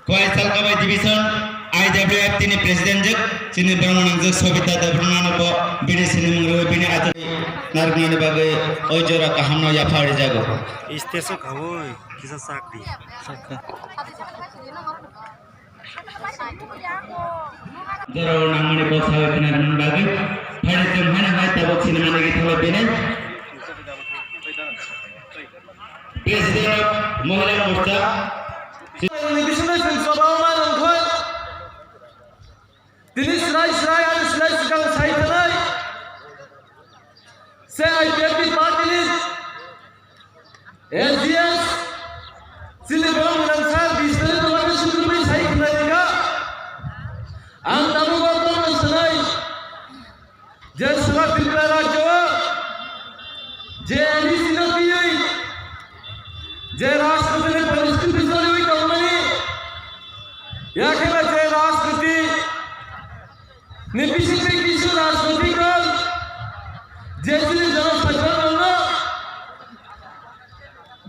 Kuaisal Kabai Division IWF tini Presiden jek sini bermenang jek Sobita Dabrungan po bini sini mengrewe bini atur nargani bagai ojora kahamno ya fari jago. Isteso kawoi kisah sakti. Jero namanya po sawe penarman bagai fari temhana hai tabok sini mana kita lo bini. Presiden Mohila Morcha Dini serai ada serai sekarang saya tenai. Saya IPF parti ini, LGS, sini belum menang bisa terlalu sebelum saya kenal juga. Antamu bapak serai, jadi serai pilkada Jawa, jadi sini pilih, jadi raष्ट्रपति परिस्थिति बिजली हुई company, या क्या jadi राष्ट्रपति निपिसित किसी राष्ट्रपति को जैसे जनसाधारण ना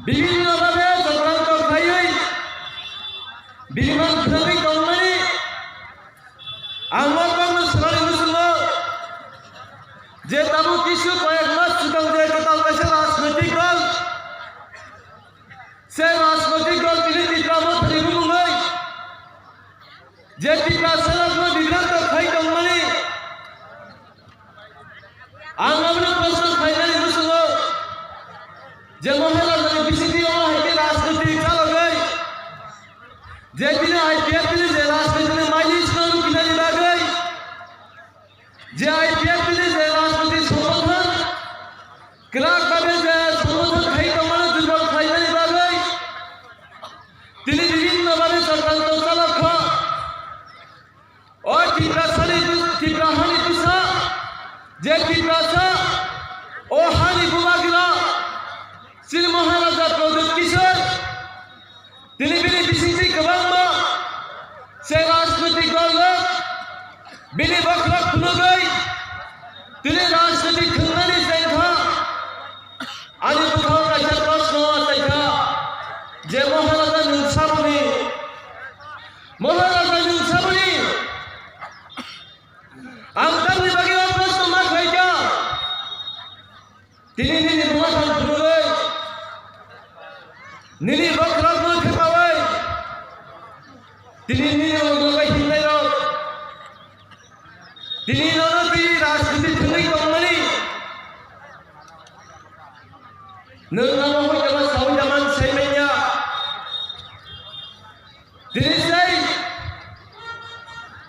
विभिन्न भावे संक्रांत खाई विभिन्न धर्मी कंपनी आंगों का मसला मुसलो जे तबु किसी को एक मत सुतंग जे कताल कैसे राष्ट्रपति को से राष्ट्रपति को किसी तीसरा मत रिगुंगई जे तीसरा सलाह को विभिन्न तो खाई कंपनी आंगों प्रश्न फाइनली मुसलो जे मोहल्ला में बिसिटी वाला है कि राष्ट्रपति चलो गई जे बिना आईपीएफ ने जे राष्ट्रपति ने माइलिस ना रुकी नहीं लग गई जे आईपीएफ ने जे राष्ट्रपति समर्थन क्लाक बाबे जे समर्थन खाई कंपनी दुर्बल फाइनली लग गई तिनी विभिन्न बाबे सरकार तो चलो खा और तीसरा हानि दूसरा जे तीसरा ओ हानि बुमागिला श्री महाराजा प्रदीप किशोर तिनी बिनी बिसिटी कबांगमा से राष्ट्रपति गौरव बिनी बखरा खुलो गई तिनी राष्ट्रपति खंगनी संख्या आदि बुखार का जब प्रश्न हुआ संख्या जे महाराजा नुसाबुनी अंतर बगी प्रश्न मत है क्या तिनी निनी बुमाखान खुलो गई निनी बखरा खुलो थे पावे तिनी निनी लोगों हिंदे रो तिनी लोगों की राष्ट्रपति खंगनी कंपनी नंगा मोह जब साउ जमान सेमेन्या तिनी से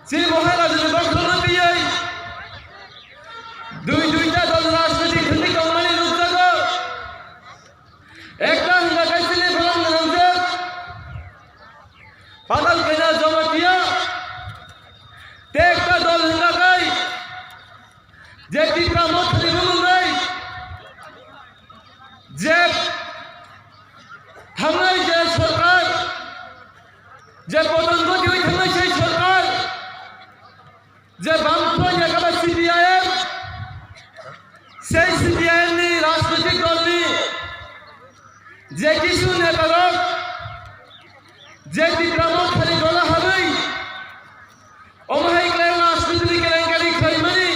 श्री महाराज ने बखरा न पिए दुईटा दल राष्ट्रपति खंगनी कंपनी रुकता को एक टा हिंगा कैसे ले भरम नंजर पागल कहना जमा किया एक टा दल हिंगा गई जे तीसरा मत रिगुल गई जे हमें जे सरकार जे पदोन्नति हुई हमें से सरकार जे बामफ्रंट या कब सीपीआईएम से सीपीआईएम ने राष्ट्रपति दल जे किशु ने करो जे तीसरा खाली गोला हमें ओमहाई क्लेम राष्ट्रपति के लंकारी खाई मनी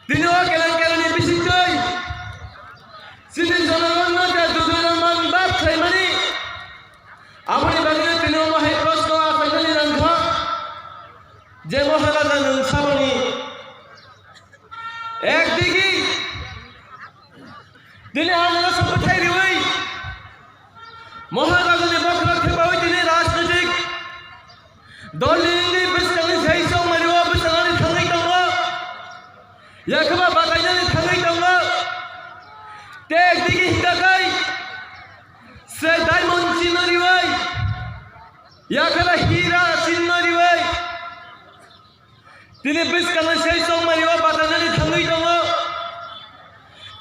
तीनों के लंकारी बिसिटोई सिंधी जनगण ने जे दुदुरा मन बाप खाई मनी अपनी बगले तीनों ओमहाई प्रश्न फाइनली रंगा जे महाराजा नुसाबनी एक दिगी दिने आने सब बताई रही महाराजा ने बखरा थे बावी दिने राष्ट्रपति दौलनी बिस्कनी सही सो मरियो बिस्कनी थंगी टंगा यकबा बाकायदा ने थंगी टंगा ते एक दिगी हिंदा गई से डायमंड चिन्ह रिवाई यकबा हीरा चिन्ह रिवाई दिनै बैसखानाय सम मानिबा बादायनानै थाङै दङ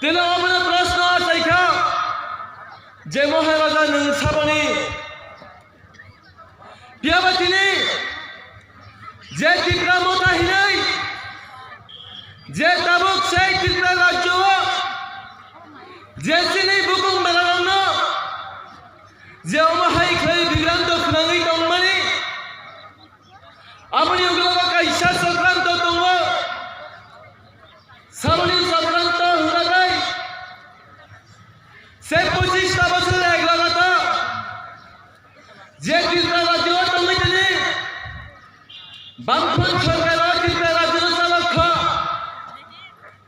दिनै अबनो प्रश्न आसायखा जे महाराजा नोंसाबनि बियाबातिनि जे टिप्रा मताहिनै जे ताबुक से टिप्रा राज्य जे सिनै बुकुं बेलारावनो जे अमाहाय खै बिग्रान्त खुनाङै दंमानि आबनि उग्रबा काइसा संक्रान्त दङ साबनि संक्रान्त हुदागै से 25 बছর এক লাগাতা যে ত্রিপুরা রাজ্য দংমাই দিনে বামফ্রন্ট সরকার ত্রিপুরা রাজ্যের চালক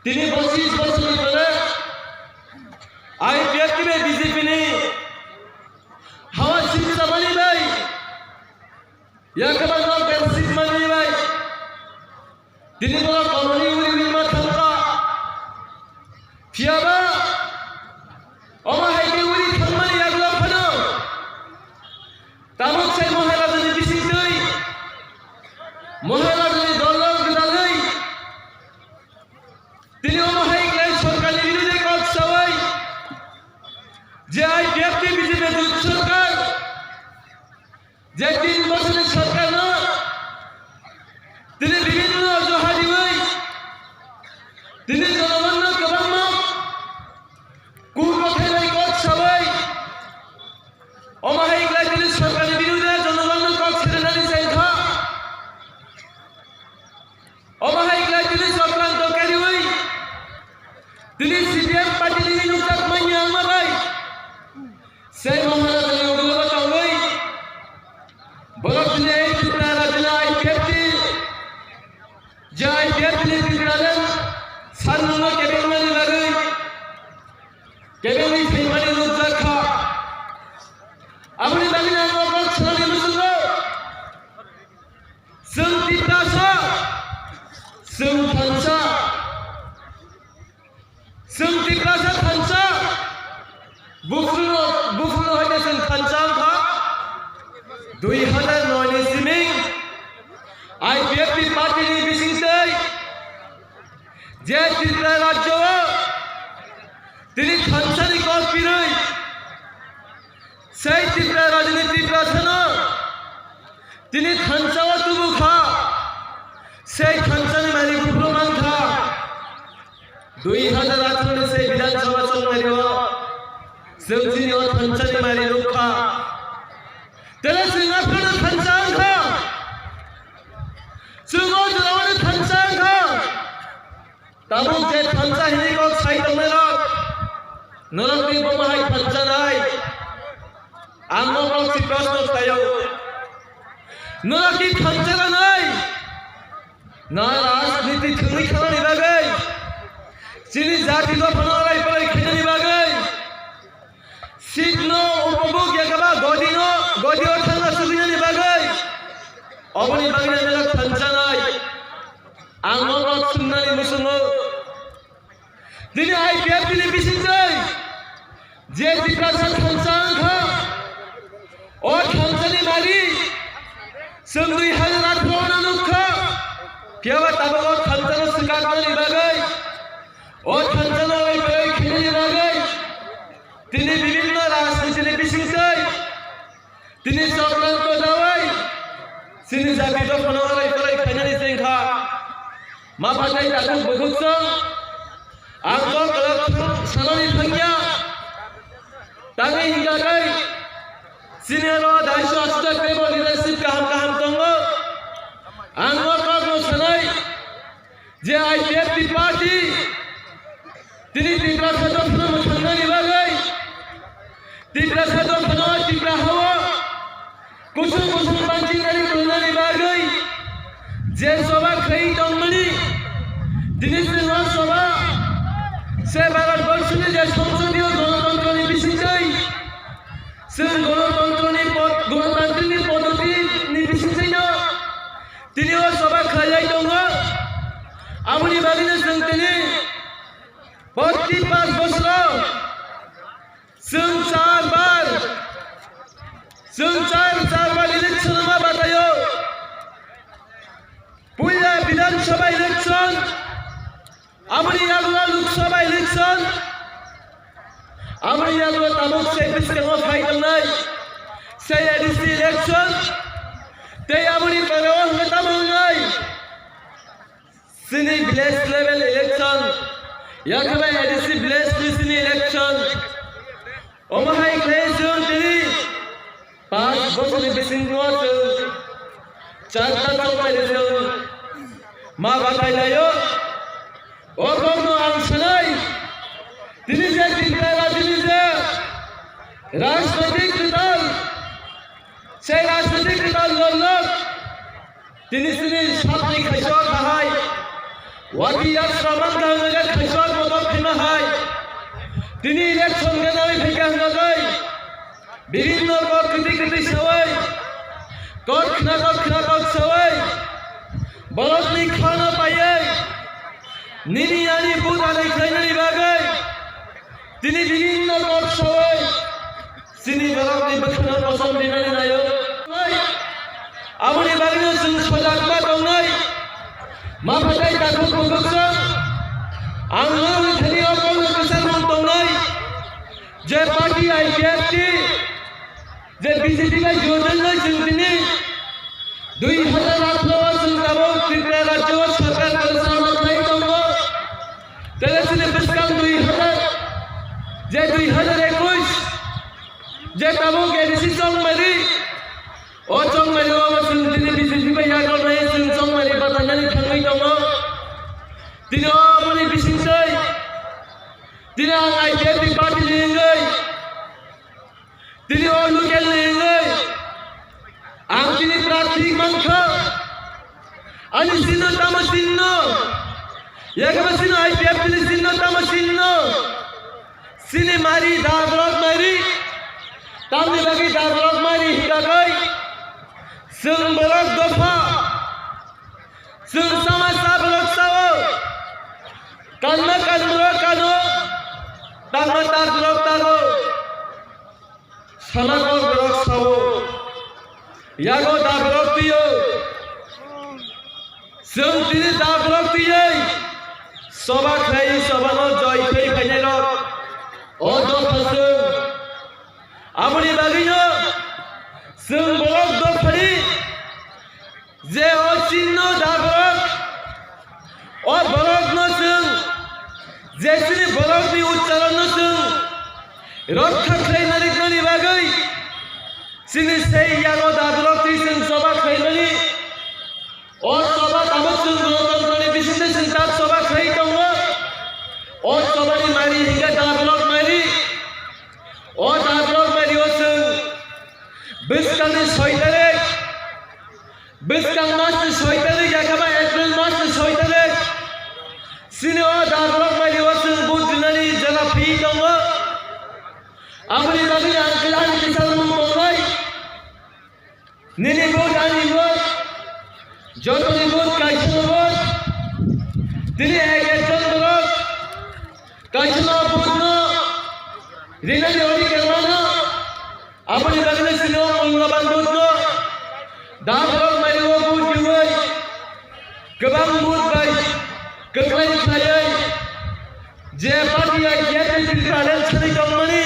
তিনি 25 বছর ধরে आईपीएफ में बीजेपी ने हवा शिक्षा बनी भाई या कबर नाम बेसिक बनी भाई दिल्ली बोला कॉलोनी उरी उरी में थमका फियाबा ओमा है कि उरी थमनी या गुला फनो तामुक से महाराज ने बिसिक गई महाराज ने डॉलर गिरा गई दिल्ली ओमा है कि सरकार ने विरोधी का सवाई जे आईपीएफ के बीजेपी दूत सरकार जे 3 বছরের সরকার না তিনি বিভিন্ন অজুহাতি হই তিনি জনগণ গভর্নমেন্ট কুকথে নাই কত সবাই অমাহাই গ্লাই তিনি সরকারের বিরুদ্ধে জনগণ কক ছেড়ে নানি চাইথা অমাহাই গ্লাই তিনি চক্রান্তকারী হই তিনি সিপিএম পার্টির নিনুকাত মাইয়া আমাবাই সেই মহারাজের উগ্রবা কাউই বরফনে ত্রিপুরা রাজ্যে আইপিএফ যে আইপিএফ নি ত্রিপুরালেন সান্নন কেবেলমানি লাগৈ কেবেলনি ফেমানি রুদ্রাক্ষা আপনি বাগিনা আমার ছড়ানি মুসুল जों ত্রিপুরাসা जों थानसा जों ত্রিপুরাসা थानसा बुफ्रुनो होने जों थानसा खा 2009 नि सिमिं आईपीएफ की पार्टी नि बिसिंसै जे त्रिपुरा राज्य তিনি थानसानि कस पिरै সেই ত্রিপুরা রাজনীতি ত্রিপুরা সেনা তিনি থানসাওয়া তুবু খা সেই থানসানি মারি বুফলো মান খা 2018 से विधानसभा चल मारियो जोंजिनो थानसानि मारि रुखा तेरे सिंगाफोर थानसां खा जोंगो जरावनो थानसां खा ताबु जे थानसा हिनि को साइदमेरा नरंति बमाहाय थानसा नाय आंगो को प्रश्न थायो नरंति थानसा नाय ना राजनीति थुङै खामानि बागै चिनि जाति को फनालाय पराय खेनि बागै सिग्नो उपभोग याकबा गदियो थांगा सुबिनानि बागै अबनि बागै मेला थानसा नाय आंगो को सुननानि मुसुङो दिनै आईपीएफ दिनै बिसिंसै जे ত্রিপুরা थानसा खा ओ थानसानि मारि जों 2018 नुखा केवा ताबो थानसानो सिगारनानि बागै ओ थानसानो ओइ खेनि बागै दिनै विभिन्न राजनीतिनि बिसिंसै दिनै चक्रान्त जाबाय सिनि जाति दफनालाय पराय खायनानि जेंखा मा बाथाय दाखौ बोखुसों आंखौ गलत सानानि थांगिया ताङै हिंगागै सिनियर 280 पेबो लिडारशिप गाहाम दङ आंखौ कग्नो सानाय जे आईपीएफ की पार्टी दिनै त्रिपुरा सादफनो मोथांनानि बागै त्रिपुरा सादफनो त्रिपुरा हावा कुसुम बांचिंगानि खुलनानि बागै जे सभा खै दंमोनि दिनै जोंहा सभा से भारतबर्षनि जे संसदीय गणतन्त्रनि बिसिंसै जों गणतन्त्रनि पद्धतिनि बिसिंसैनो दिनै सभा खालाय दङ आबनि बागैनो जों दिनै 45 बोसोराव जों चार बार इलेक्शन मा बातायो पुया বিধানসভা ইলেকশন আমরি আগুয়া লোকসভা ইলেকশন আমরি আগুয়া তামুক সেই বিস্কেমো ফাইনাল নাই সেই এডিসি ইলেকশন তে আমরি পারেও হঙ্গে তামুক নাই সিনি ভিলেজ লেভেল ইলেকশন ইয়াকবা এডিসি ভিলেজ সিনি ইলেকশন ওমাহাই ক্লেজন তিনি 5 বছরের বেশি নয় চারটা চলমাইলেছেন মা বাতাইলায়ও ও কোনো অংশ নাই তিনি যে চিন্তারা তিনি যে রাজনৈতিক দল সেই রাজনৈতিক দল লোক তিনি সামনে খাইসা খাহাই ওয়াকিয়ার সমান গাঙ্গে খাইসার মতো ফিমা হয় তিনি ইলেকশন গেনামে ফিকা হঙ্গাই বিভিন্ন কৃতি সবাই কখনা সবাই বলতনি খানা পাইয়ে নিরিয়ানি বুদালে খাইনানি বাগাই তিনি বিভিন্ন সবাই সিনি বলতনি বখনা পছন্দ দিনানি নায়ো আমনি বাগিনো সুন সজাগবা দংনাই মা ফাটাই তাকু কুকুকসা आंगन धनिया को कसर मंतो नहीं जे पार्टी आईपीएफटी जे बीजेपी का योजना नहीं चिंतनी 2008 में सुनताबो त्रिपुरा राज्य सरकार परिश्रम नहीं तो तेरे से बिस्काम 2000 जे 2021 जे ताबो के डिसीजन मरी ओ चंग मरी वो सुनतनी बीजेपी पे याद नहीं सुन चंग मरी बताना नहीं ठंडी तो তিনি আপনি বিশিংসাই তিনি আইপিএফটি পার্টি লিঙ্গাই তিনি লোকেল লিঙ্গাই আম তিনি প্রার্থী মাংখা ani sinno tama sinno yagaba sinno aipfti sinno tama sinno sini mari daglok mari tamni bagi daglok mari hidagai sung bolok dofa sung sama sablok sawo kanna kanmuro kano tangma daglok taro sama bolok sawo yago daglok tiyo जों दिनै दाब्रक दियै सभा खाय सभानो जय फै फैनायल अ दफाजों आबनि बागैनो जों block दफानि जे अ चिन्ह दाब्रक अ ब्लकनो जों जेसिनि ब्लकनि उच्चारणनो जों रक्षा खालामनायनि बागै जोंनि सेय यागो दाब्रकनि जों सभा खायनायनि और सभा तामसुं गणतंत्रनि बिसिन्दे सिन्तात सभा खाई दङ और सभानि मारि हिंगा दाब्लक मारि और दाब्लक मारि ओसों बिस्कांनि 6 तारिख बिस्कां मासनि 6 तारिख याखाबा एप्रिल मासनि 6 तारिख सिनि ओ दाब्लक मारि ओसों बुदिनानि जला फै दङ आबनि बागै आंखलानि किसानमु दंनाय निनि बुदानि बुद जतनी बुद कायसनो बुद दिनै एकजन ब्लक कायसनो बुदनो रिनानि ओरि केरमानो आबनि बागै सिनो मंगलबान बुदनो दा ब्लक मारिओ बुद दिवै गोबां बुद बाय गोख्रै खायै जे पार्टिया जेपि प्लान छनै दंमोनि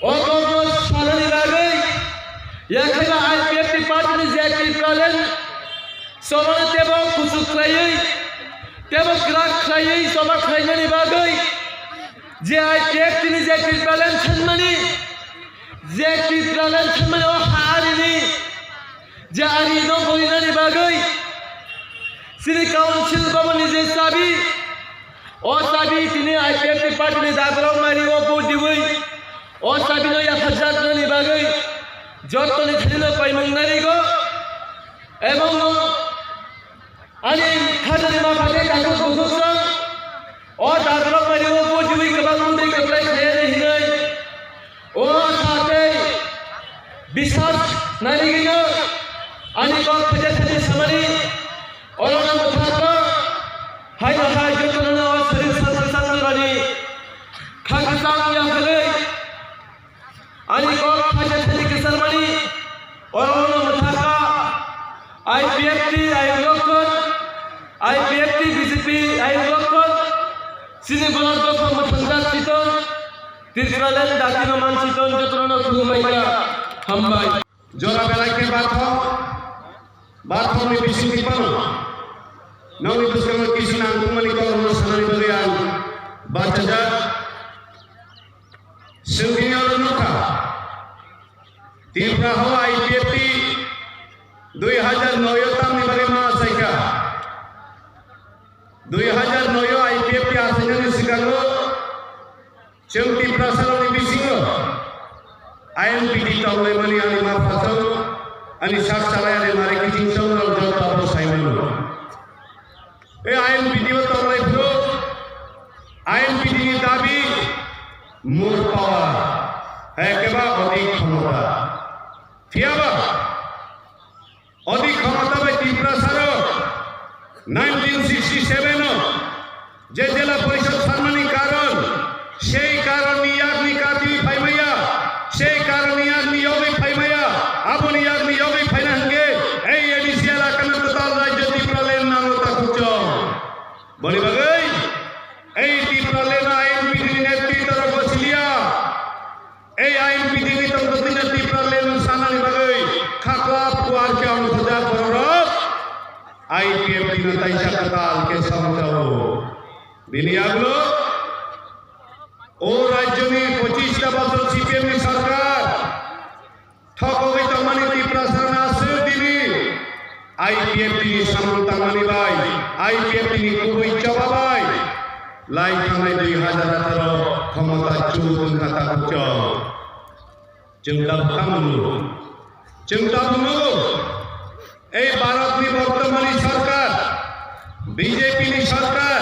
अ गभर्नर सालानि बागै याखैबा आईपीएफटी पार्टिनि जेपि प्लान सभा तेबो कुसुख्लायै तेबो ग्राक ख्लायै सभा खायनानि बागै जे आईपीएफटी जे प्लान छनमानि जे प्लान छनमानि अ हारिनि जे आरिनो बोलिनानि बागै सिरि काउन्सिल भवननि जे साबि अ साबि तिनि आईपीएफटी पार्टिनि दाब्राव मारि अ बुदिवै अ साबिनो याफाजातनि बागै जतनि थिनो पाइमंनारिगो एवं ani khadani ma phate dagu budusan o daglok mari o bojui kebang mundri keplai khayane hinai o sate bisas nari gino ani ko khade khade samani orona muthata hai hai jotona o sarir sansang rani khakasang ya khale ani ko khade khade kisalmani orona muthata IPFT ayolokon sini benar benar mempertegas citon tirkalen dati naman citon jotrono kumaya hambay jora belai ke bathom ni bising di pano nong itu sekarang kisah nanggung menikah rumah sanari berian baca jat sehingga luka तीव्र हवा IPFT 2009 तामनी बरे महासाइका 2009 IPFT आसननि सिगांगो चेंटी प्रसारनि बिसिंगो आईएमपीटी तावले मनि आनि मा फासाव आनि साक सालायानि मारे किथिं सावनाव जताबो Simon ए आईएमपीटी व तावले फ्रो आईएमपीटी नि दाबी मोर पावर है केबा अधिक क्षमता फियाबा अधिक क्षमता में तीव्र सारो 1967 जे जिला परिषद सम्मानी कारण সেই कारण নিয়াগ নিকাতি ফাইমাইয়া সেই कारण নিয়াগ নিয়োগে ফাইমাইয়া আপনি নিয়াগ নিয়োগে ফাইনাঙ্গে এই এডিসিয়াল আকান তোতাল রাজ্য ত্রিপুরালের নাম তাকুচ বলি বাগৈ এই ত্রিপুরালের আইএনপিটি নেতৃত্বর বসিলিয়া এই আইএনপিটি নিতম দিন ত্রিপুরালের সানানি বাগৈ খাকলা পুয়ার কে অনুসদা করব आईपीएफटी ने तैसा कताल के समझाओ बिनियागलो ओ राज्य में 25 बছর सीपीएम की सरकार ठको गई तमानी त्रिपुरा सरना से दिनी आईपीएफटी की समता मानी भाई आईपीएफटी की कोई जवाब भाई लाई थाने 2018 क्षमता चून कथा कुछ चिंता बुनो এই ভারতনি বর্তমানী সরকার বিজেপিনি সরকার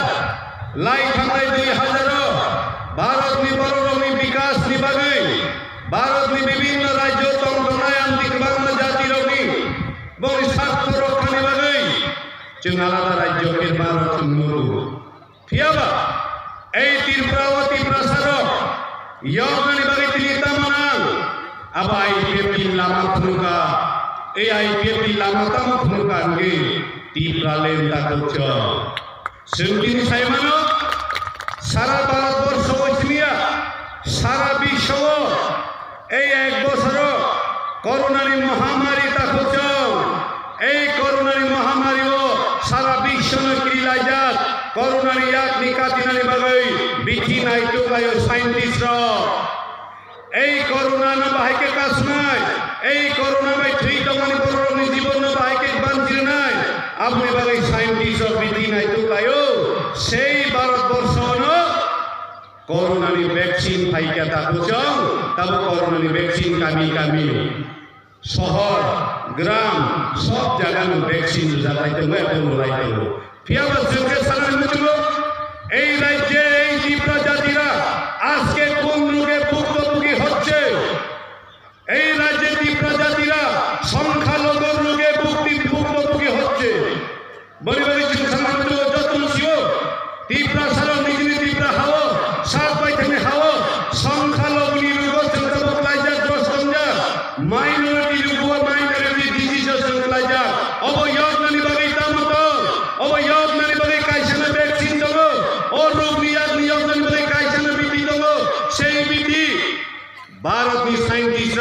লাই থামাই 2000 ভারতনি বড়রমি বিকাশ নিবাগৈ ভারতনি বিভিন্ন রাজ্য তন্ত্রনায়ন দিকবাংলা জাতি রমি বড় স্বার্থ রক্ষা নিবাগৈ जों আলাদা রাজ্য নির্মাণ নুরু ফিয়াবা এই ত্রিপুরাবতী প্রসারক ইয়গানি বাগৈ তিনি তামানাং আবাই পেপি লামা ফুলকা এই আইপিএফটি লামাতাম ফুলকানগে ত্রিপুরালেন তাকচ সেন্টিন সাইমানো সারা ভারতবর্ষ বৈষ্ণিয়া সারা বিশ্ব এই এক বছর করোনারি মহামারী তাকচ এই করোনারি মহামারী সারা বিশ্ব ক্রিলাই যাত করোনারি এক নিকাতিনানি বাগৈ বিধি নাইতো গায় সাইন্টিস্ট এই করোনা না বাহিকে কাজ নাই এই করোনা বাই থ্রি তমানি বড়রমি জীবন না বাহিকে বানছিল নাই আপনি বাগৈ সাইন্টিস্ট বিধি নাই তো গায়ো সেই ভারতবর্ষ ন করোনানি ভ্যাকসিন ফাইকা তাকুচ তব করোনানি ভ্যাকসিন কামি শহর গ্রাম সব জায়গায় ভ্যাকসিন যাতাইতে এবং লাইতে ফিয়াবা সঙ্গে সালাম মুজলো এই রাজ্যে এই ত্রিপুরা জাতিরা আজকে কোন রোগে ভুক্তভোগী হচ্ছে এই রাজ্যে ত্রিপুরা জাতিরা সংখ্যালঘুর রোগে ভুক্তভোগী হচ্ছে বলি বলি সমাজ যত্ন শিও ত্রিপুরা সারা নিজে ত্রিপুরা হাও সাত পাইখানে হাও সংখ্যালঘু রোগ সংখ্যাবকলাইজার দ্রষ্টঞ্জা মাইনরিটি রোগ মাইনরিটি ডিজিজ সংখ্যালাইজার অবয়বনানি বাগৈ তামত অবয়বনানি বাগৈ কাইছানা ভ্যাকসিন দব ও রোগ নিয়োগনানি বাগৈ কাইছানা বিধি দব সেই বিধি भारतनी साइंटिस्ट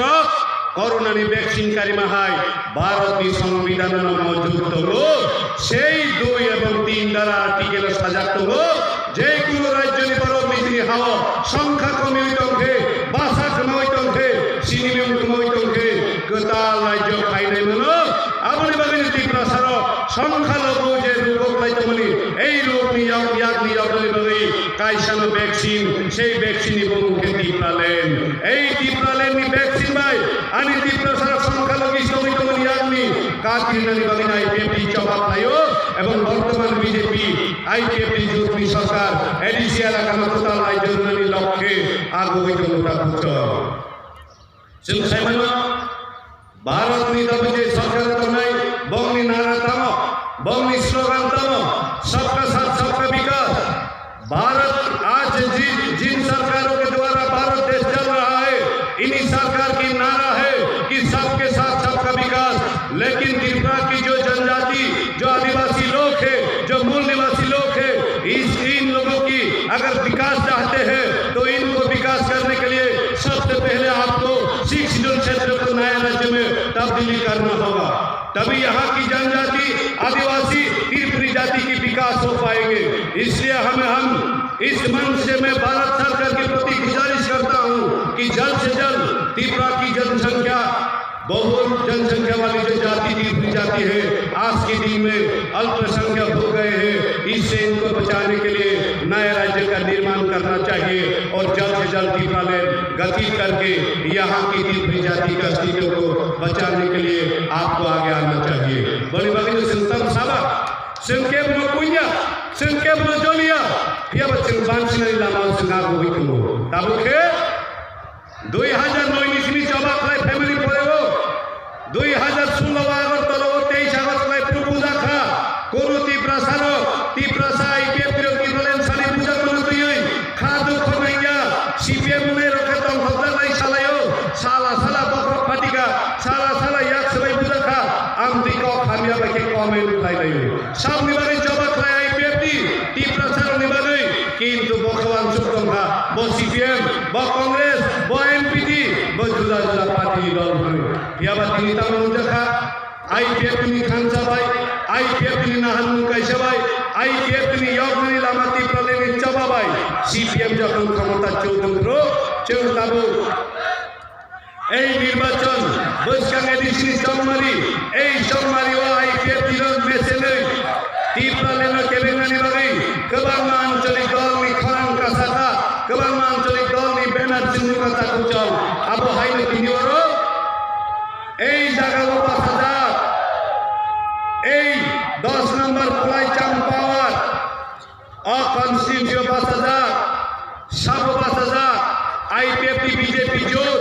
করোনানি ভ্যাকসিন কারিমা হয় ভারতনি সংবিধান মজুদ তগো সেই 2 এবং 3 দ্বারা আর্টিকেল সাজাত তগো যে কোনো রাজ্যনি বড় মিজনি হাও সংখ্যা কমি হইতংখে ভাষা কমি হইতংখে সিনিমিয়ম কমি হইতংখে গতাল রাজ্য খাইনাই মনো আপনি বাগৈ ত্রিপুরা সার সংখ্যালঘু যে রোগ লাইতমনি এই রোগ নিয়োগ বাগৈ কাইছানো ভ্যাকসিন সেই ভ্যাকসিন বমুখে ত্রিপুরালেন এই ত্রিপুরালেননি ভ্যাকসিন ভাই আনি ত্রিপুরা সারা সংখ্যালঘু সমিতমনি ইয়াগনি কাতিনানি বাগৈ আইপিএফটি জবাব নাইও এবং বর্তমান বিজেপি আইপিএফটি জোটনি সরকার এডিসিয়াল আকান তোতাল রাজ্যনি লক্ষ্যে আগোই জনতা পুত্র जों साइमानो भारतनि दाबो जे सरकार तनाय बंगनि नारा तामो बंगनि स्लोगान तामो सबका साथ सबका विकास भारत आज जिन सरकारों के द्वारा भारत देश चल रहा है इन्हीं सरकार की नारा है कि सबके साथ सबका विकास लेकिन त्रिपुरा की जो जनजाति जो आदिवासी लोग है जो मूल निवासी लोग है इन लोगों की अगर विकास चाहते हैं तो इनको विकास करने के लिए सबसे पहले आपको 6 शेड्यूल क्षेत्र को नए राज्य में तब्दीली करना होगा, तभी यहाँ की जनजाति, आदिवासी, त्रिपुरी जाति की विकास हो पाएंगे। इसलिए हम इस मंच से मैं भारत सरकार के प्रति गुजारिश करता हूँ कि जल्द से जल्द त्रिपुरा की जनसंख्या, बहुत जनसंख्या वाली जो जाति त्रिपुरी जाति है, आज के दिन में अल्पसंख्यक हो गए हैं, इससे इनको बचाने के लिए नए राज्य का निर्माण करना चाहिए और जल्द से जल्द त्रिपुरा में गति करके यहाँ की त्रिपुरी जाति का अस्तित्व को बचाने के लिए आपको आगे आना चाहिए। बड़ी बड़ी संस्थान साबा संकेत में पुण्य संकेत में जोलिया या बच्चे बांसी नहीं लामा संगा को भी क्यों ताबू के 2009 निकली जवाब लाए फैमिली पड़े हो 2016 आगर तलो 23 अगस्त लाए पूजा खा कोरु तीव्रा सारो तीव्रा साई के प्रयोग की बोलें सारी पूजा को तो ये खादू खमैया सीपीएम में रखे तो भद्र नहीं सालायो साला साला बकरा फाटिका साला साला याक सबाई पूजा खा आम दिको खामिया बके कमेंट लाई नहीं सब निबारे जवाब लाए तीव्रा सारो निबारे किंतु भगवान सुप्तम खा बो सीपीएम बो कांग्रेस बो एमपीटी बो जुदा जुदा पार्टी दल हुए या बात नहीं तमाम देखा आईपीएफ नि खानसा भाई आईपीएफ नि नाहन कैसे भाई आईपीएफ नि योगनी लामाती प्रलेनि चबा भाई सीपीएम যখন ক্ষমতা 14 এই নির্বাচন বৈশাখ এডিসি জন্মারি এই জন্মারি ও আইপিএফ দিনের মেসেলে তীব্রালেন কেবেঙ্গানি বাগै गोबां आंचलिक दलनि खरां कासाता गोबां आंचलिक दलनि बेनार चिन्ह कासा कुचल आबो हाइनो तिनिवरो এই জায়গাও 5000 এই 10 নম্বর ফ্লাই চাম পাওয়ার অকনস্টিটিউশন 5000 সাব 5000 আইপিএফ বিজেপি জোট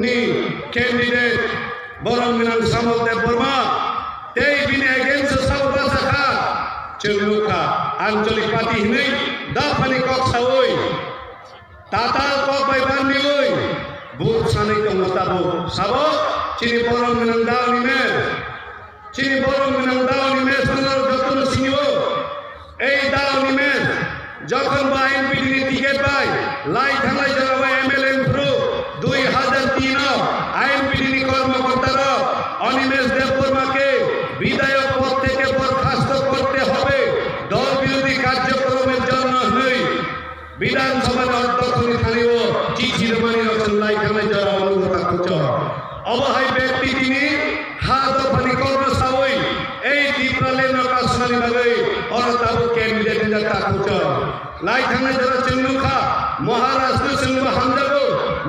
নি कैंडिडेट बरंगनान सामल देव वर्मा तेई बिने अगेंस्ट सब बासाखा चुलुका आंचलिक पार्टी हिनै दाफानि कक्सावै ताताल कक बायबाननि ओइ बुथ सानै तंगताबो साबो चिनि बरंगनान दावनि मे चिनि बरंगनान दावनि मे सोनार जतन सिनिओ এই দাওনি মে যখন আইএনপিটি টিকেট পায় লাই থানায় জনাবা এমএলএ থ্রু 2003 আইএনপিটি কর্মকর্তারা অনিমেষ দেববর্মাকে বিধায়ক পদ থেকে বরখাস্ত করতে হবে দল বিরোধী কার্যক্রমের জন্য নয় বিধানসভার অধ্যক্ষ স্থানীয় চিঠি জমানি রচন লাই থানায় জনাবা অনুরোধ করছ অবহাই ব্যক্তি তিনি হাত ফানি কর্ম সাওই এই তীব্রালেন কাশমানি বাগৈ और ताबो कैंडिडेट जता कुछ लाई थाने जरा चिन्नुखा महाराष्ट्र सिंह हमजगो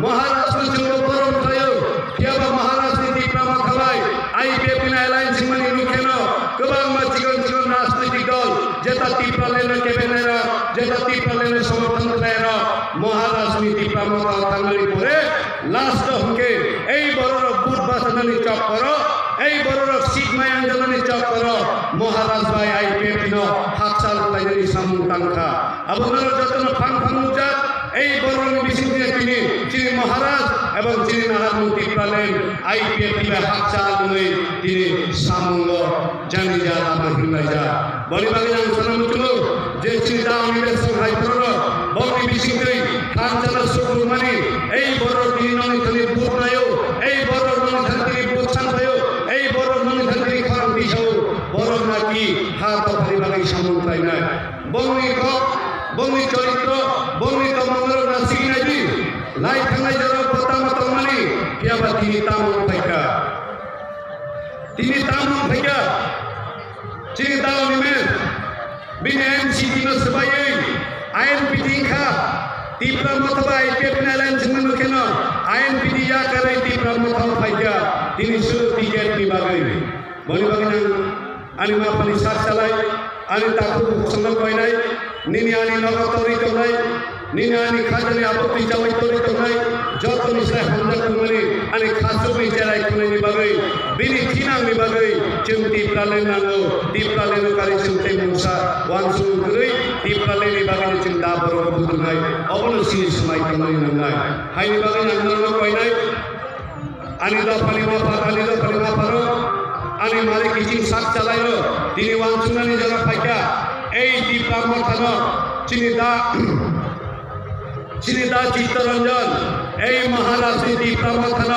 महाराष्ट्र सिंह परम प्रयो केबा महाराष्ट्र तीव्रा माथाबाई आईपीएफ ना अलायंस मनी रुखेनो गोबां मानसिगन सिगन राजनीतिक दल जेता तीव्रा लेनो केबेनेरा जेता तीव्रा लेनो समर्थन करेरा महाराष्ट्र तीव्रा माथा थांगली परे लास्ट हमके এই বড় বুট বাসনানি চক করো এই বড় সিগমাই আন্দোলনে চক করো মহারাজ ভাই আইপিএফ ন হাকসাল লাইনি সামু টাঙ্কা আপনারা যতন ফাং ফাং উজাত এই বড় বিশিষ্টে তিনি মহারাজ এবং তিনি নাহার মন্ত্রী প্রালেন আইপিএফ টিবে হাকসাল নই তিনি সামুঙ্গ জানি যা মাহিলাই যা বলি বাগি নাম সনামুচলো যে চিন্তা অনিবেশ হাই করো বড় বিশিষ্টে খানচালা সুকুরমানি এই বড় দিননি খালি বুট নায়ো এই বড় ননি বুট সানতায়ো এই বড় ননি খালি খারাপ দিশাও বড় নাকি হাত ধরে বাগি সামন্তাই না বঙ্গি কক বঙ্গি চরিত্র বঙ্গি তমঙ্গল নাসিক নাইবি লাই থানায় যারা প্রতাম তমানি কিয়াবা তিনি তামন ফাইকা চিনি দাও নিমে বিনে এমসিটি ন সবাই আইএনপিটি খা तीव्रा मतबा आईपीएफ ने अलायंस में केन आईएनपीटी या करे तीव्रा मतबा फाइका तिनी सुरु टिकेट नि बागै बनि बागै अनि माफानि साथ चलाय अनि ताकु संग कइनाय निनि अनि नगतरी तनाय निनि अनि खाजनि आपत्ति जावै तरी तनाय जत निसाय हमजा कुमनि अनि खासु बिचाराय कुनि बागै बिनि थिनां नि बागै जों तीव्रा लेनांगौ तीव्रा लेनो कारि जोंते मुसा वानसु गरै तीव्रा लेनि बागै जों दाबर बुदुनाय अबनसि समाय कमाय नांनाय हायनि बागै नांनांगौ कइनाय अनि दफानि माफारो अनि मारे किचिं साथ चलायो तिनी वानसुनानि जरा फाइका এই तीव्रा मथानो चिनि दा চিনিদা চিত্তরঞ্জন এই মহারাজনীতি প্রামথান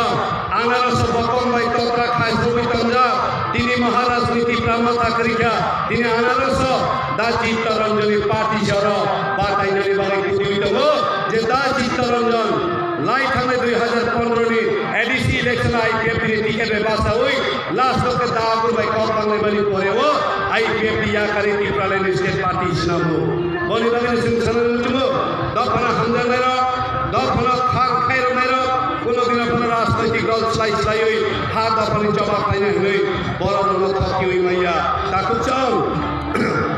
আনারস বকম বাই তত্রা খাই সবিতঞ্জা তিনি মহারাজনীতি প্রামথা করিকা তিনি আনারস দা চিত্তরঞ্জনী পার্টি সর বাতাইনানি বাই কুদিতম যে দা চিত্তরঞ্জন লাই থানে 2015 নি এডিসি ইলেকশন আইপিএফ নি টিকেট ব্যবস্থা হই লাস্ট के दागुर बाई कप बांगले बनी परे वो आईपीएफ या करे टिप्राले स्टेट पार्टी सिनामो बनी बागने सिंह सनन तुमो दफना हमजा नेरो दफना खान खाइरो नेरो कोनो दिन अपन राजनीतिक दल स्लाइ होई हात अपनी जवाब पाइने हुई बड़ बड़ थकी होई मैया ताकु चाउ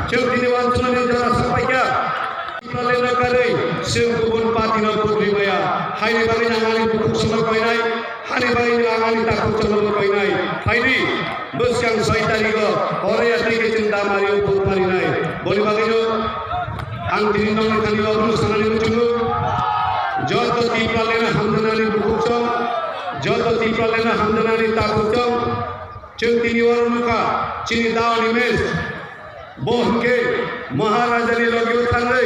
चौथि वाचननि जरा सपाइका टिप्राले न करे सिंह गुबुन पार्टी न पुगली मैया हाइने बागै नागानि बुकुक समर कइनाय हाने बागै नागानि ताकु चलम कइनाय फाइदि बसकां 6 तारिख परे आथिके चिंता मारियो पुरमारि नाय बलि बागैनो आं दिनि नंनि खानि बाबु सानानि मुचुङो जत टिप्रालेन हामदनानि बुकुचं जत टिप्रालेन हामदनानि ताकुचं चौथिनि वरमुखा चिनि दाव निमेश बोहके महाराजानि लगियो थांगै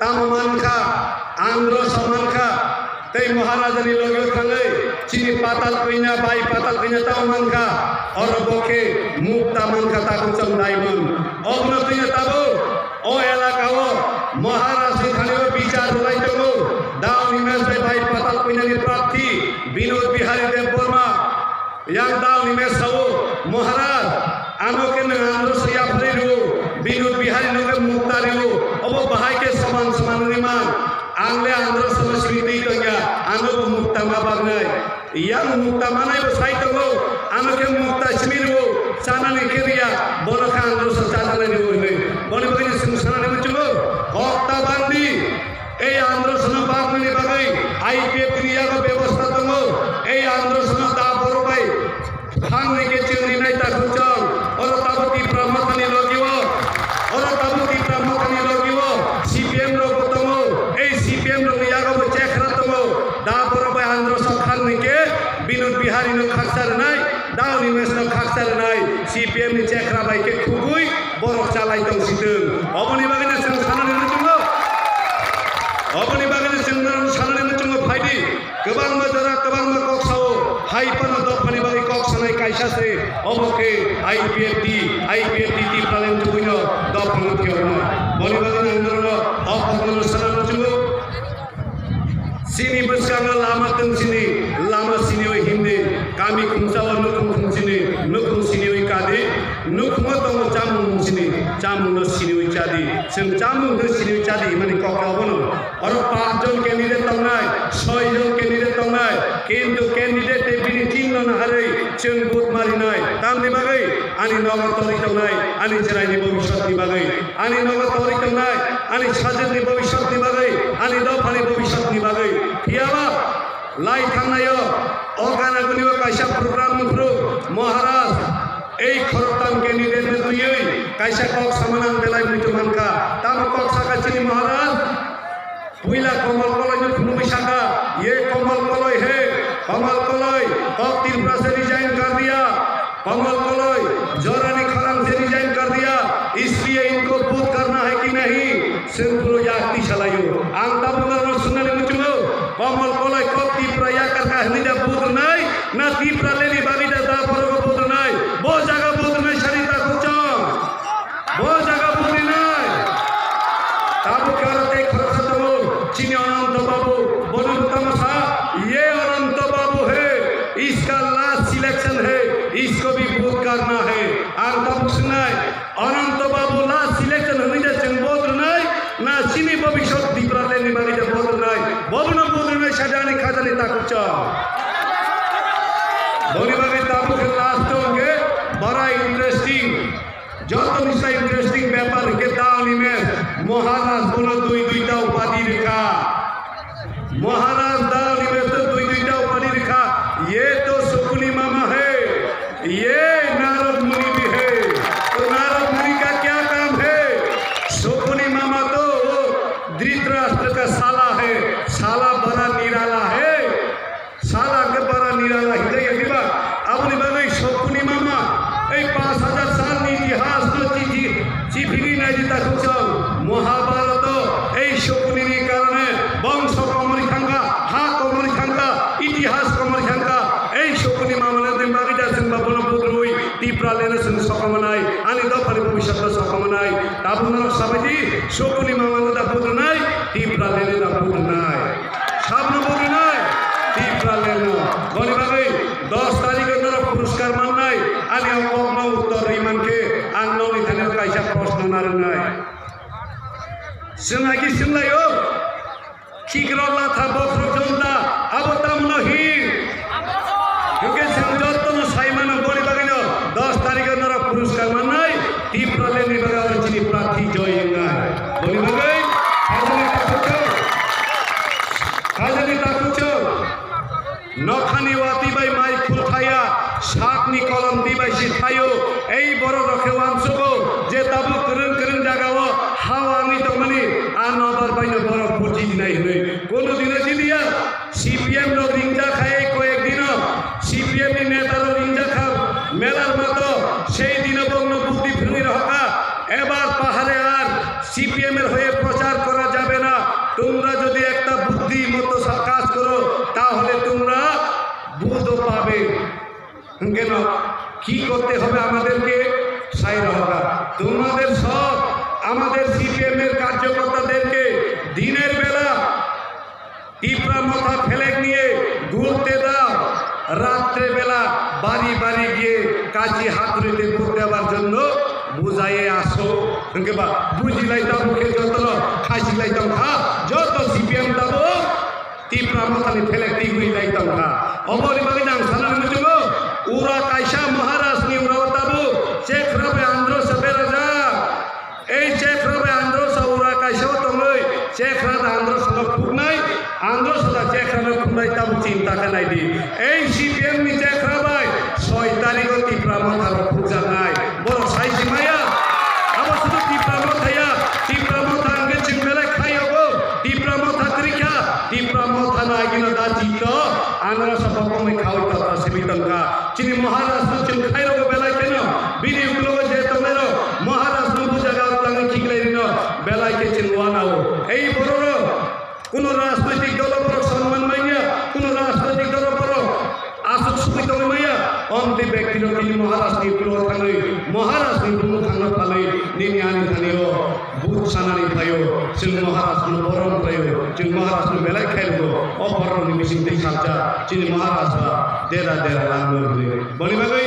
ताममानखा आंध्र समानखा तै महाराजानि लगियो थांगै चिनि पाताल कइना बाई पाताल कइना ताममानखा और बोके मुक्ता मानखा ताकुचं दाइमन अग्न कइना ताबो ओ एलाकाओ महाराष्ट्र खानेও বিচার হলাইতো দাও নিমেশ বাই পাতাল কইনানি প্রার্থী বিনোদ বিহারী দেব Varma yang daw ni mesawo Maharaj anoke ne andro siya phriru binod bihari noge muktariu obo bahai ke saman saman niman angle andro samskriti toya ano mukta ma bagnai yang mukta manai sai to anoke mukta smiru sanani keriya bolakha andro sachana ni hoye boni boni sungsana ni chulo hokta bandi এই আন্দোলন বাগনি বাগাই IPF ক্রিয়াগত ব্যবস্থা দङ এই আন্দোলন তা বড়বাই খান নেকে চিনি নাই তা খুচং অর তাবতি ব্রহ্মখানি লগিব অর তাবতি ব্রহ্মখানি লগিব সিপিএম র গতম এই সিপিএম র ইয়াগব চেখরা দङ দা বড়বাই আন্দোলন খান নেকে বিনোদ বিহারী ন খাকসার নাই দাও নিমেশ ন খাকসার নাই সিপিএম নি চেখরা বাইকে খুগুই বড় চালাই দং সিদং অবনি বাগানে সংসারনি দङ अपनी बागने सिंगरन सानने मुचुंग फाइदि गोबां मजरा गोबां कक्साओ हाइपन दफानि बागै कक्सानाय कायसासे अबके आईपीएफटी टिप्रालेन जुबिनो दफान केवनो बनि बागने आंदोलन अपकन सानन मुचुंग सिनि बसकांग लामा तंसिनि लामा सिनिओ हिंदे कामी खुंसावा नुखुं खुंसिनि नुखुं सिनिओ कादि नुखुं तंग चामुं सिनि चामुं न सिनिओ चादि जों चामुं न सिनिओ चादि माने ककावनो और 5 জন ক্যান্ডিডেট তংনাय 6 জন ক্যান্ডিডেট তংনাय কিন্তু ক্যান্ডিডেট বিনি চিহ্ন না হাरै जों ভোট মারিনাय তামনি বাগै आनि नगर तरि तंनाय आनि जेरायनि भबिष्यतनि बागै आनि नगर तरि तंनाय आनि साजेदनि भबिष्यतनि बागै आनि दफानि भबिष्यतनि बागै फियाबा लाई थांनायो अगानागुनिबो कायसा प्रग्राम मुफ्रु महाराज এই খরতাম ক্যান্ডিডেট দুইই কাইসা কক সমানান বেলাই মুইতো মানকা তাম কক সাকা চিনি महाराज पुइला कमल कलय खुनुमी शाखा ये कमल कलय है कमल कलय कब त्रिपुरा से रिजाइन कर दिया कमल कलय जोरानी खरांग से रिजाइन कर दिया इसलिए इनको बूथ करना है कि नहीं सिंपलो याक्ति चलायो आंता बुंगर सुनने मुचुलो कमल कलय कब त्रिपुरा या करका हनिदा बूथ नहीं ना त्रिपुरा लेनी बागीदा दा परगो बूथ नहीं वो जगह बूथ नहीं शरीता कुचम वो जगह बूथ नहीं ताबो करते खरखतमो चिनी अनंत बाबू बोलूं तमसा ये अनंत बाबू है इसका लास्ट सिलेक्शन है इसको भी बूथ करना है और तब सुना अनंत बाबू लास्ट सिलेक्शन होने जैसे बोध नहीं ना चिनी भविष्य दीपरा लेने वाली जब बोध नहीं बोलूं बोध नहीं सजाने खाजाने ताकुच बोली बागे ताबू के लास्ट होंगे बड़ा इंटरेस्टिंग जो तो निशा इंटरेस्टिंग व्यापार के दावनी में महाराज बोलो दुईटा उपाधि रेखा महाराज दावनी में तो दुईटा उपाधि रेखा ये तो सुकुनी मामा है ये नारद मुनि भी है तो नारद मुनि का क्या काम है सुकुनी मामा तो धृतराष्ट्र का साला है साला बड़ा निराला है साला के बड़ा निराला हृदय दिवा अपनी बने सुकुनी मामा 5000 साल इतिहास तो चिफिनी नहीं जीता कुछ महाभारत এই শকুনির কারণে বংশ भविष्य सकमनाय ताबुना साबायदि सकलि मामानो दा बुद्रनाय टिप्रा लेने दा बुद्रनाय साबनो बुद्रनाय टिप्रा लेनो बनि बागै 10 तारिख नर पुरस्कार माननाय आनि अकमा उत्तर रिमानके आं नौनि थाने कायसा प्रश्न नारनाय सिनाकि सिनलायो खिग्रला था बख्रो जनता अब तामनो हि क्योंकि संजोत्तम साइमानो बनि बागैनो 10 तारिख नर पुरस्कार माननाय टिप्रा लेने बागै चिनि प्रार्थी जय नाय बनि बागै हाजनी ताकुचो नखानी वाती बाई माई खुलथाया सातनी कलम दिबाई सिथायो এই বড় রখে ওয়ানসুকো যে তাবু করুন করুন জাগাও হাওয়ানি তমনি আর নবার বাইনে বড় বুঝি নাই হই কোন দিনে দিলিয়া সিপিএম র রিংজা খায় কয়েকদিন সিপিএম নি নেতার রিংজা খাও মেলার মতো সেই দিন বগ্ন বুদ্ধি ফিরি রহকা এবার পাহাড়ে আর সিপিএম এর হয়ে প্রচার করা যাবে না তোমরা যদি একটা বুদ্ধি মতো কাজ করো তাহলে তোমরা বুঝতে পাবে কেন কি করতে হবে আমাদেরকে সাই রহবা তোমাদের সব আমাদের সিপিএম এর কার্যকর্তাদেরকে দিনের বেলা টিপরা মাথা ফেলে নিয়ে ঘুরতে দাও রাত্রে বেলা বাড়ি বাড়ি গিয়ে কাজী হাতুড়িতে ভোট দেওয়ার জন্য বুঝাইয়ে আসো বা বুঝিলাইতাম মুখে যত খাইছিলাইতাম খা যত সিপিএম দাবো টিপরা মাথানি ফেলে টিগুই লাইতাম খা অবরি বাকি যাং সালাম মুজুগ উরা কাইসা মহারাজ নি উরা তাবু চেক রবে আন্দ্র সবে রাজা এই চেক রবে আন্দ্র সউরা কাইসা তমই চেক রাত আন্দ্র সব খুব নাই আন্দ্র সদা চেক রবে খুব নাই তাবু চিন্তা কেনাই দি এই সিপিএম নি চেক রবাই 6 তারিখ টিপরা মাথার পূজা নাই বড় সাইজি মায়া আবার শুধু টিপরা মাথায়া টিপরা মাথা আঙ্গে চিনবেলা খাইও গো টিপরা মাথা তরিকা টিপরা মাথা না গিনা দা চিত আন্দ্র সব কমই খাওই তা সেবিতঙ্কা চিনি মহারাজ চিন খাইরো গো বেলাই কেন বিনি উগলো যে তোমেরো মহারাজ নবু জায়গা তাঙ্গে ঠিকলাই দিন বেলাই কে চিন ওয়ানাও এই বড় কোন রাজনৈতিক দল বড় সম্মান মাইয়া কোন রাজনৈতিক দল বড় আসুক সুবিধা মাইয়া অন্তি ব্যক্তির তিনি মহারাজ নি পুরো থাঙ্গই মহারাজ নি পুরো থাঙ্গ ফালাই নিনি আনি থানিও বুত সানানি ফায়ো চিন মহারাজ নি বরম ফায়ো চিন মহারাজ নি বেলাই খাইলো অপর নি মিশিং তে সালচা চিন মহারাজ দেরা দেরা লাগলো বলি বাগই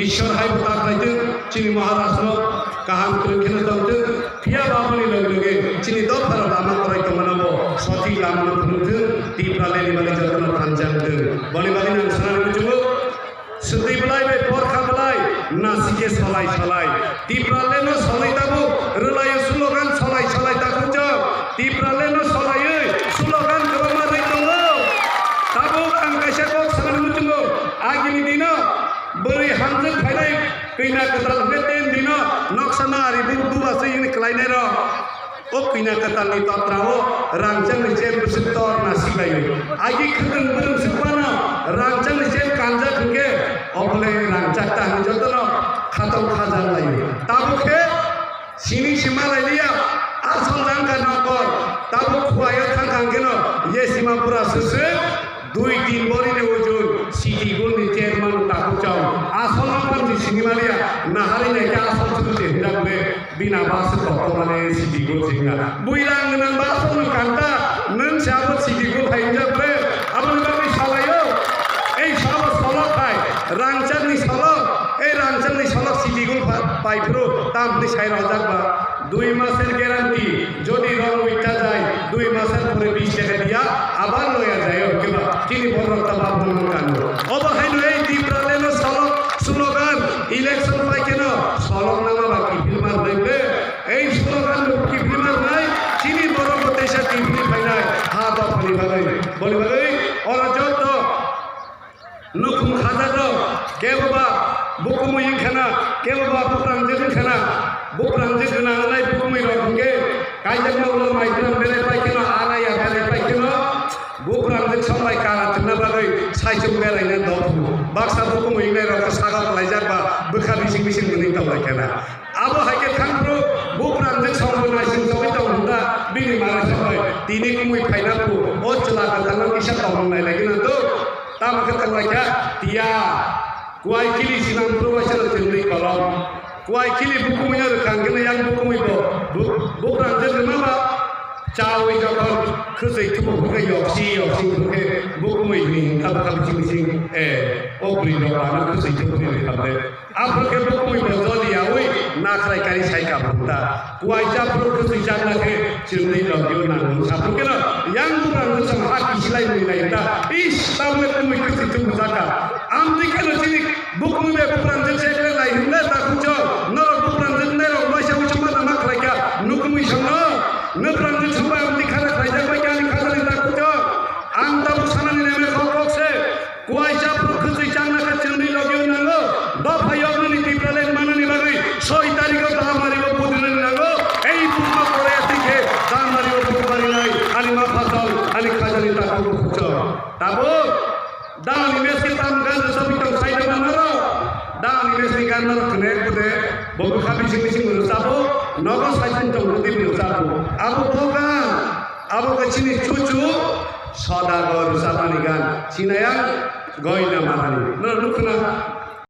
ঈশ্বর হাই বুতা খাইতে চিন মহারাজ নো কাহাম করে খেলে দাউতে ফিয়া বামনি লগে চিনি দফার লামা করাই তো মানাবো সঠিক লামা ফুলতে টিপরা লেনি বাগি যতন খানজানতে বলি বাগি না সানানি মুজুগো সুদি বলাই বে পরখা বলাই নাসিকে সলাই সলাই টিপরা লেনো সলাই দাবো রলাই স্লোগান সলাই সলাই তাকু চ টিপরা লেনো সলাই স্লোগান করমা রইতঙ্গো তাবো আং কাইসা কক সানানি মুজুগো আগিনি দিন বরি হামজে ফাইলাই কইনা কতাল বেতেন দিন নকশানা আরি বুবু আছে ইনি ক্লাইনে র ও কইনা কতাল নি তত্রাও রাংচাং নি জেল বসিতর নাসিবাই আগে খতন বরম সিপানা রাংচাং নি জেল কাঞ্জা খুকে অবলে রাংচা তানি যতন খাতম খাজার লাই তাবুকে সিনি সিমালাই লিয়া আসল জাঙ্গা নকর তাবু খুয়ায় থাকাং কেন ইয়ে সীমা পুরা সুসে 2-3 বড়ি ওজন সিটি গোলনি চেয়ারম্যান তাকু চাও আসল নাম জি সিনিমালিয়া না হারি না কে আসল সুতে হিরাবে বিনা বাস ততমানে সিটি গোল সিংনা বুইরাং নং বাসন কান্তা নং সাবো সিটি গোল হাইজাবে আমন বাকি সালায়ো এই সব সলক খায় রাংচারনি সলক এই রাংচারনি সলক সিটি গোল পাইফ্রো তামনি সাইর হজাকবা 2 মাসের গ্যারান্টি যদি রং উঠা যায় 2 মাসের পরে 20 টাকা দিয়া আবার লয়া যায় ওকেবা চিনি বড়টা বাবু কানো অবহাইনো এই টিপরা লেনো সলক স্লোগান ইলেকশন পাই কেন সলক নামা বাকি ফিল্মার দেখবে এই স্লোগান কি ফিল্মার নাই চিনি বড় দেশে টিভি ফাইনাল হাত আপনি ভাই বলি ভাই ওরা যত নুকুম খাজাদ কে বাবা বুকুমুই খানা কে বাবা পুরাং জেন খানা বুকুরাং জেন খানা নাই বুকুমুই রঙ্গে কাইজাক মাউলো মাইদ্রাম বেলে পাই কেন আরাইয়া বেলে পাই কেন বুকুরাং জেন সবাই কারা তিনা বাগৈ সাইজুম বেলাইনে দফু বাক্সা বুকুমুই নাই রক সাগা লাইজাকবা বখা বিসিং বিসিং গনি তাওলাই কেনা আবো হাইকে থাংপ্রো বুকুরাং জেন সম্বনাই সিং সবাই তাও হুদা বিনি মারা সবাই তিনি কুমুই ফাইনালকু ও চলা কালাং কিসা তাও নাই লাগিনা তো তামাকে তাওলাই কা তিয়া kuai kili sinam pro waisal tendri kolom kuai kili buku mina rekang kena yang buku ibo bukan jadi mama cawe jokor kesai tu buku yoksi buku buku ini kalau kalau cing obri doang kesai tu buku ini kalau apa ke buku ibo jadi awi nak rai kari saya kapunta kuai capro kesai jangan ke cendai lagi nang apa kena yang bukan sama hati selain ini dah is tahu buku kesai tu musaka amri kena cini buku ini bukan jadi lain dah tak kujo nor bukan jadi nor masih cuma nama kerja nukumi sama ngeprang sampai amri kena kerja bagian kerja ini tak kujo anda bersama ni nama kau se kuai capro kesai jangan ke cendai lagi nang dah payah ni tiada mana ni lagi soi tarik ke hamaari ko pudin nago ei purna kore atike hamaari ko pudin nai ani ma fasal ani khajani ta ko kucho tabo dan investi tam gan sabi tam side manaro dan investi gan naro kne kude bobu khabi sing sabo nogo sajin tam rudi bi sabo abu bogan abu kachini cucu saudagar sabani gan sinayang goina mahani no lukna